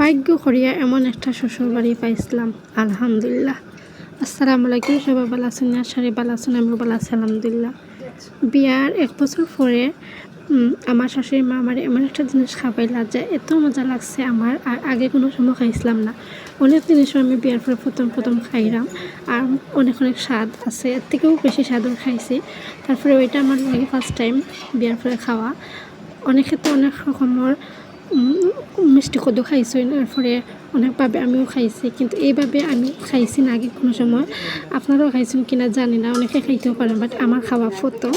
ভাগ্য করিয়া এমন একটা শ্বশুর বাড়ি পাইছিলাম, আলহামদুলিল্লাহ। আসসালামু আলাইকুম, সবাই ভালো আছেন? আশারি ভালো আছেন, আমিও ভালো আছি আলহামদুলিল্লাহ। বিয়ার 1 বছর পরে আমার শাশুড়ি মা আমার এমন একটা জিনিস খাওয়াইলা যে এত মজা লাগছে আমার, আর আগে কোনো সময় খাইছিলাম না। অনেক জিনিসও আমি বিয়ার পরে প্রথম খাইলাম, আর অনেক স্বাদ আছে, এর থেকেও বেশি স্বাদও খাইছি। তারপরে ওইটা আমার লাগে ফার্স্ট টাইম বিয়ার পরে খাওয়া। অনেকে তো অনেক রকমের মিষ্টি কদু খাইছি, এরপরে অনেকভাবে আমিও খাইছি, কিন্তু এইভাবে আমি খাইছি না আগে কোনো সময়। আপনারাও খাইছেন কিনা জানি না, অনেকে খাইতেও পারেন, বাট আমার খাওয়া প্রথম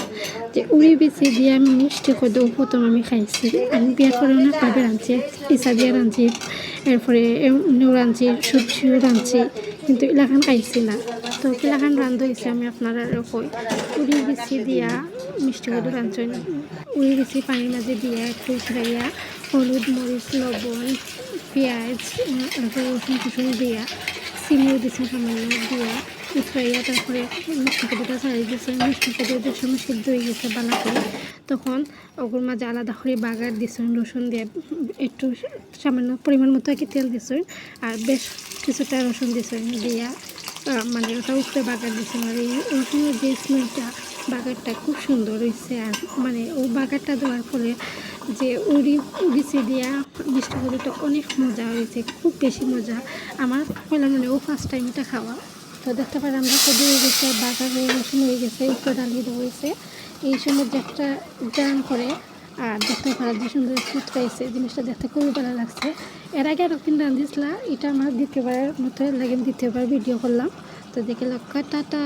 যে উড়ি বিচি দিয়ে আমি মিষ্টি কদু প্রথম আমি খাইছি। আমি বিয়ার পরে অনেকভাবে রাঁধছি, পিসা দিয়ে রাঁধছি, এরপরে এমনিও রাঁধছি, সবজিও রাঁধছি, কিন্তু এলাকান খাইছি না। তো এলাকান রান্ধা হয়েছে আমি আপনারা কই উড়ি বিচি দিয়া মিষ্টি কদু রাঁধছেন। উড়ি বিচি পানির মাঝে দিয়ে একটু উঠরাইয়া হলুদ, মরিচ, লবণ, পেঁয়াজ, তারপরে রসুন টুসুন দিয়া, চিনিও দিচ্ছেন সামান্য দিয়া উঠরাইয়া, তারপরে মিষ্টি কদুটা ছাড়িয়ে দিচ্ছেন। মিষ্টি কদু যে সময় সিদ্ধ হয়ে গেছে বালা করে, তখন ওগুলোর মাঝে আলাদা করে বাগার দিচ্ছেন রসুন দিয়ে, একটু সামান্য পরিমাণ মতো আর কি তেল দিচ্ছেন, আর বেশ কিছুটা রসুন দিচ্ছেন দিয়া মানে ওটা উপরে বাগার দিচ্ছেন। আর এই রসুনের যে স্মেলটা, বাগারটা খুব সুন্দর হয়েছে। আর মানে ও বাগারটা দেওয়ার ফলে যে উড়ি বিচি দিয়া মিষ্টি কদুটা অনেক মজা হয়েছে, খুব বেশি মজা। আমার হইলাম মানে ও ফার্স্ট টাইম এটা খাওয়া। তো দেখতে পারি আমরা কদু হয়ে গেছে, বাগার হয়ে রসুন হয়ে গেছে, উপরে ডালিয়ে দেওয়া হয়েছে। এই সময় যে একটা গান করে, আর দেখতে পারা যে সুন্দর ফুটকাইছে, জিনিসটা দেখতে খুবই ভালো লাগছে। এর আগে আরও একদিন রাঁধিয়েছিলাম, এটা আমার দ্বিতীয়বারের মতো লাগে, দ্বিতীয়বার ভিডিও করলাম। তো দেখে লক্ষ্য টাটা।